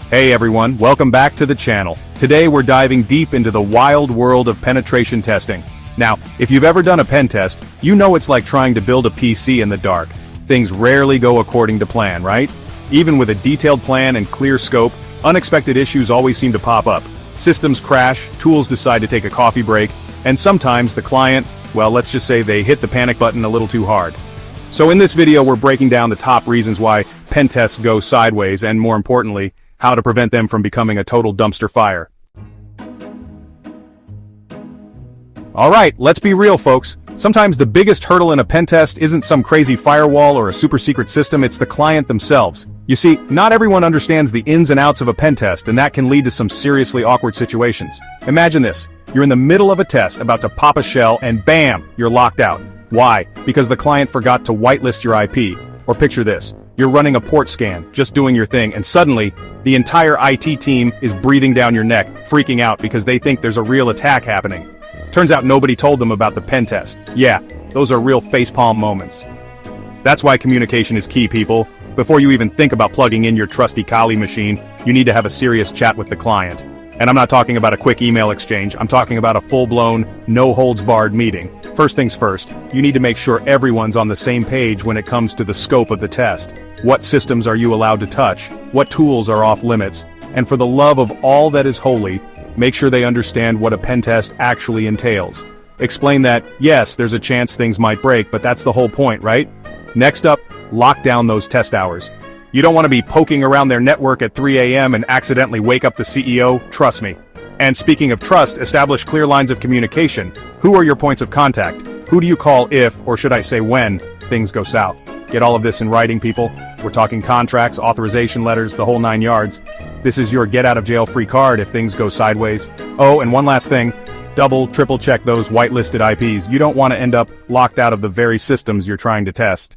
Hey everyone, welcome back to the channel. Today we're diving deep into the wild world of penetration testing. Now, if you've ever done a pen test, you know it's like trying to build a PC in the dark. Things rarely go according to plan, right? Even with a detailed plan and clear scope, unexpected issues always seem to pop up. Systems crash, tools decide to take a coffee break, and sometimes the client, well, let's just say they hit the panic button a little too hard. So in this video we're breaking down the top reasons why pen tests go sideways and, more importantly, how to prevent them from becoming a total dumpster fire. Alright, let's be real folks. Sometimes the biggest hurdle in a pen test isn't some crazy firewall or a super secret system, it's the client themselves. You see, not everyone understands the ins and outs of a pen test, and that can lead to some seriously awkward situations. Imagine this. You're in the middle of a test, about to pop a shell, and bam, you're locked out. Why? Because the client forgot to whitelist your IP. Or picture this. You're running a port scan, just doing your thing, and suddenly, the entire IT team is breathing down your neck, freaking out because they think there's a real attack happening. Turns out nobody told them about the pen test. Yeah, those are real facepalm moments. That's why communication is key, people. Before you even think about plugging in your trusty Kali machine, you need to have a serious chat with the client. And I'm not talking about a quick email exchange, I'm talking about a full-blown, no-holds-barred meeting. First things first, you need to make sure everyone's on the same page when it comes to the scope of the test. What systems are you allowed to touch? What tools are off limits? And for the love of all that is holy, make sure they understand what a pen test actually entails. Explain that, yes, there's a chance things might break, but that's the whole point, right? Next up, lock down those test hours. You don't want to be poking around their network at 3 a.m. and accidentally wake up the CEO, trust me. And speaking of trust, establish clear lines of communication. Who are your points of contact? Who do you call if, or should I say when, things go south? Get all of this in writing, people. We're talking contracts, authorization letters, the whole 9 yards. This is your get-out-of-jail-free card if things go sideways. Oh, and one last thing. Double, triple check those whitelisted IPs. You don't want to end up locked out of the very systems you're trying to test.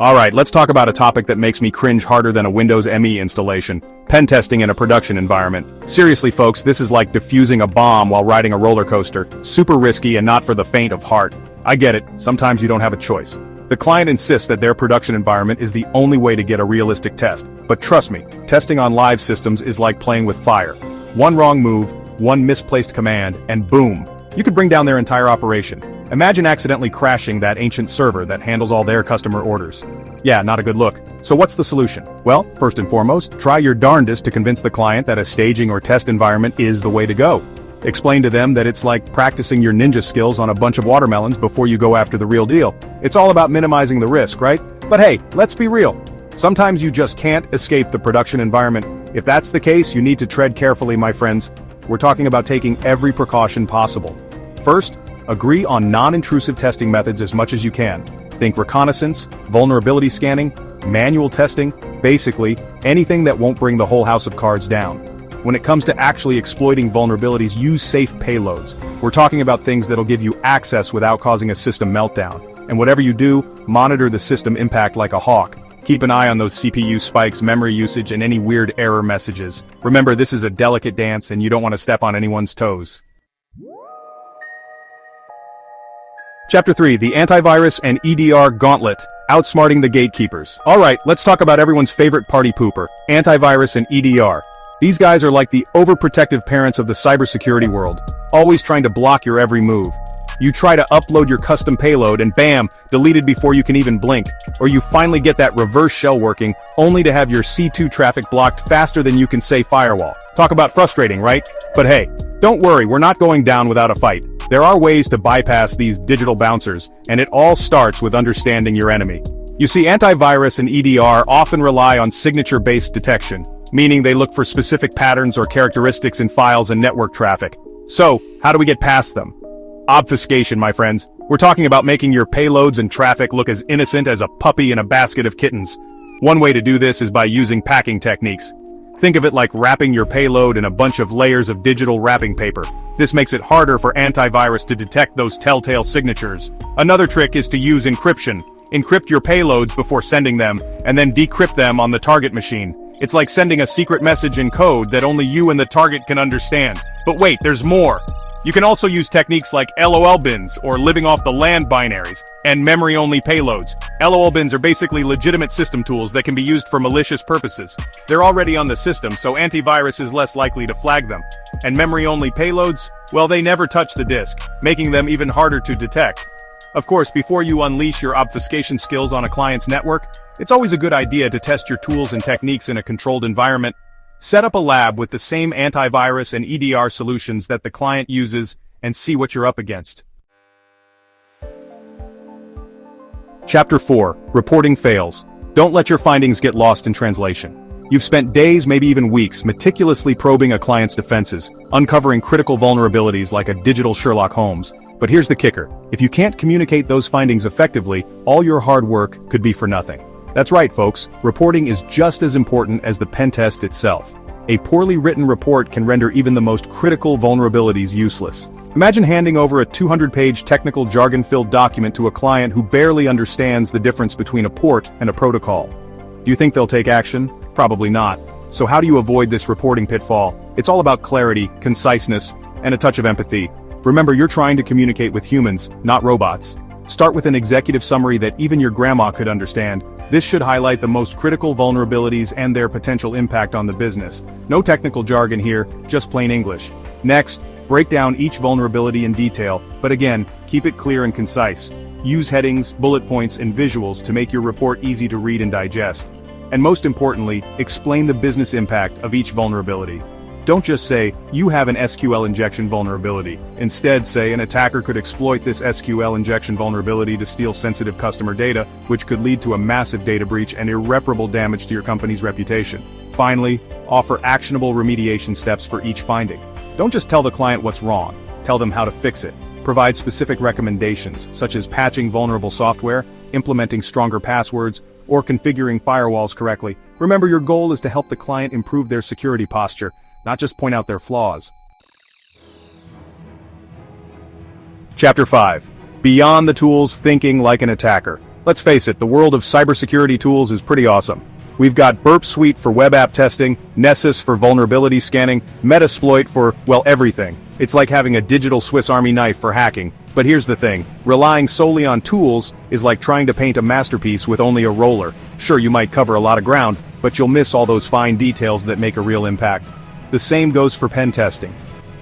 Alright, let's talk about a topic that makes me cringe harder than a Windows ME installation. Pen testing in a production environment. Seriously folks, this is like defusing a bomb while riding a roller coaster. Super risky and not for the faint of heart. I get it, sometimes you don't have a choice. The client insists that their production environment is the only way to get a realistic test. But trust me, testing on live systems is like playing with fire. One wrong move, one misplaced command, and boom, you could bring down their entire operation. Imagine accidentally crashing that ancient server that handles all their customer orders. Yeah, not a good look. So what's the solution? Well, first and foremost, try your darndest to convince the client that a staging or test environment is the way to go. Explain to them that it's like practicing your ninja skills on a bunch of watermelons before you go after the real deal. It's all about minimizing the risk, right? But hey, let's be real. Sometimes you just can't escape the production environment. If that's the case, you need to tread carefully, my friends. We're talking about taking every precaution possible. First, agree on non-intrusive testing methods as much as you can. Think reconnaissance, vulnerability scanning, manual testing, basically, anything that won't bring the whole house of cards down. When it comes to actually exploiting vulnerabilities, use safe payloads. We're talking about things that'll give you access without causing a system meltdown. And whatever you do, monitor the system impact like a hawk. Keep an eye on those CPU spikes, memory usage, and any weird error messages. Remember, this is a delicate dance and you don't want to step on anyone's toes. Chapter 3, the Antivirus and EDR Gauntlet, Outsmarting the Gatekeepers. Alright, let's talk about everyone's favorite party pooper, antivirus and EDR. These guys are like the overprotective parents of the cybersecurity world, always trying to block your every move. You try to upload your custom payload and bam, deleted before you can even blink. Or you finally get that reverse shell working, only to have your C2 traffic blocked faster than you can say firewall. Talk about frustrating, right? But hey, don't worry, we're not going down without a fight. There are ways to bypass these digital bouncers, and it all starts with understanding your enemy. You see, antivirus and EDR often rely on signature-based detection, meaning they look for specific patterns or characteristics in files and network traffic. So, how do we get past them? Obfuscation, my friends. We're talking about making your payloads and traffic look as innocent as a puppy in a basket of kittens. One way to do this is by using packing techniques. Think of it like wrapping your payload in a bunch of layers of digital wrapping paper. This makes it harder for antivirus to detect those telltale signatures. Another trick is to use encryption. Encrypt your payloads before sending them, and then decrypt them on the target machine. It's like sending a secret message in code that only you and the target can understand. But wait, there's more. You can also use techniques like LOL bins, or living off the land binaries, and memory-only payloads. LOL bins are basically legitimate system tools that can be used for malicious purposes. They're already on the system, so antivirus is less likely to flag them. And memory-only payloads? Well, they never touch the disk, making them even harder to detect. Of course, before you unleash your obfuscation skills on a client's network, it's always a good idea to test your tools and techniques in a controlled environment. Set up a lab with the same antivirus and EDR solutions that the client uses and see what you're up against. Chapter 4. Reporting fails. Don't let your findings get lost in translation. You've spent days, maybe even weeks, meticulously probing a client's defenses, uncovering critical vulnerabilities like a digital Sherlock Holmes. But here's the kicker. If you can't communicate those findings effectively, all your hard work could be for nothing. That's right, folks. Reporting is just as important as the pen test itself. A poorly written report can render even the most critical vulnerabilities useless. Imagine handing over a 200-page technical jargon-filled document to a client who barely understands the difference between a port and a protocol. Do you think they'll take action? Probably not. So how do you avoid this reporting pitfall? It's all about clarity, conciseness, and a touch of empathy. Remember, you're trying to communicate with humans, not robots. Start with an executive summary that even your grandma could understand. This should highlight the most critical vulnerabilities and their potential impact on the business. No technical jargon here, just plain English. Next, break down each vulnerability in detail, but again, keep it clear and concise. Use headings, bullet points, and visuals to make your report easy to read and digest. And most importantly, explain the business impact of each vulnerability. Don't just say, you have an SQL injection vulnerability. Instead, say an attacker could exploit this SQL injection vulnerability to steal sensitive customer data, which could lead to a massive data breach and irreparable damage to your company's reputation. Finally, offer actionable remediation steps for each finding. Don't just tell the client what's wrong, tell them how to fix it. Provide specific recommendations, such as patching vulnerable software, implementing stronger passwords, or configuring firewalls correctly. Remember, your goal is to help the client improve their security posture, not just point out their flaws. Chapter 5. Beyond the tools, thinking like an attacker. Let's face it, the world of cybersecurity tools is pretty awesome. We've got Burp Suite for web app testing, Nessus for vulnerability scanning, Metasploit for, well, everything. It's like having a digital Swiss Army knife for hacking. But here's the thing, relying solely on tools is like trying to paint a masterpiece with only a roller. Sure, you might cover a lot of ground, but you'll miss all those fine details that make a real impact. The same goes for pen testing.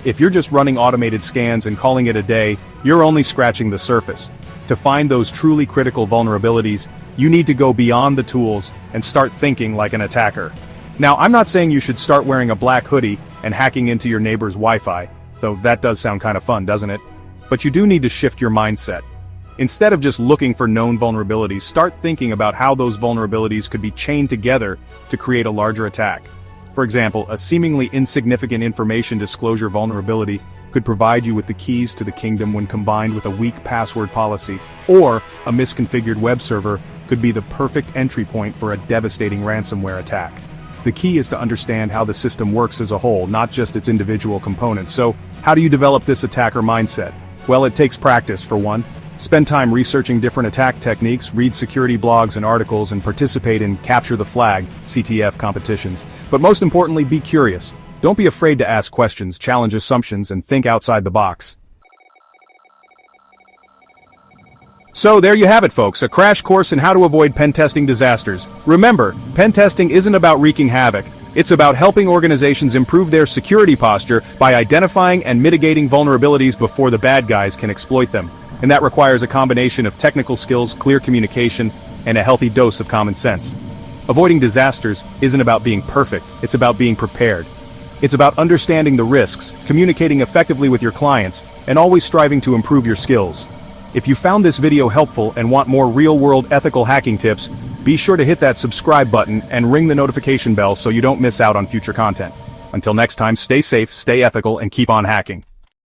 If you're just running automated scans and calling it a day, you're only scratching the surface. To find those truly critical vulnerabilities, you need to go beyond the tools and start thinking like an attacker. Now, I'm not saying you should start wearing a black hoodie and hacking into your neighbor's Wi-Fi, though that does sound kind of fun, doesn't it? But you do need to shift your mindset. Instead of just looking for known vulnerabilities, start thinking about how those vulnerabilities could be chained together to create a larger attack. For example, a seemingly insignificant information disclosure vulnerability could provide you with the keys to the kingdom when combined with a weak password policy, or a misconfigured web server could be the perfect entry point for a devastating ransomware attack. The key is to understand how the system works as a whole, not just its individual components. So, how do you develop this attacker mindset? Well, it takes practice, for one. Spend time researching different attack techniques, read security blogs and articles, and participate in Capture the Flag, CTF competitions. But most importantly, be curious. Don't be afraid to ask questions, challenge assumptions, and think outside the box. So there you have it, folks, a crash course in how to avoid pen testing disasters. Remember, pen testing isn't about wreaking havoc. It's about helping organizations improve their security posture by identifying and mitigating vulnerabilities before the bad guys can exploit them. And that requires a combination of technical skills, clear communication, and a healthy dose of common sense. Avoiding disasters isn't about being perfect, it's about being prepared. It's about understanding the risks, communicating effectively with your clients, and always striving to improve your skills. If you found this video helpful and want more real-world ethical hacking tips, be sure to hit that subscribe button and ring the notification bell so you don't miss out on future content. Until next time, stay safe, stay ethical, and keep on hacking.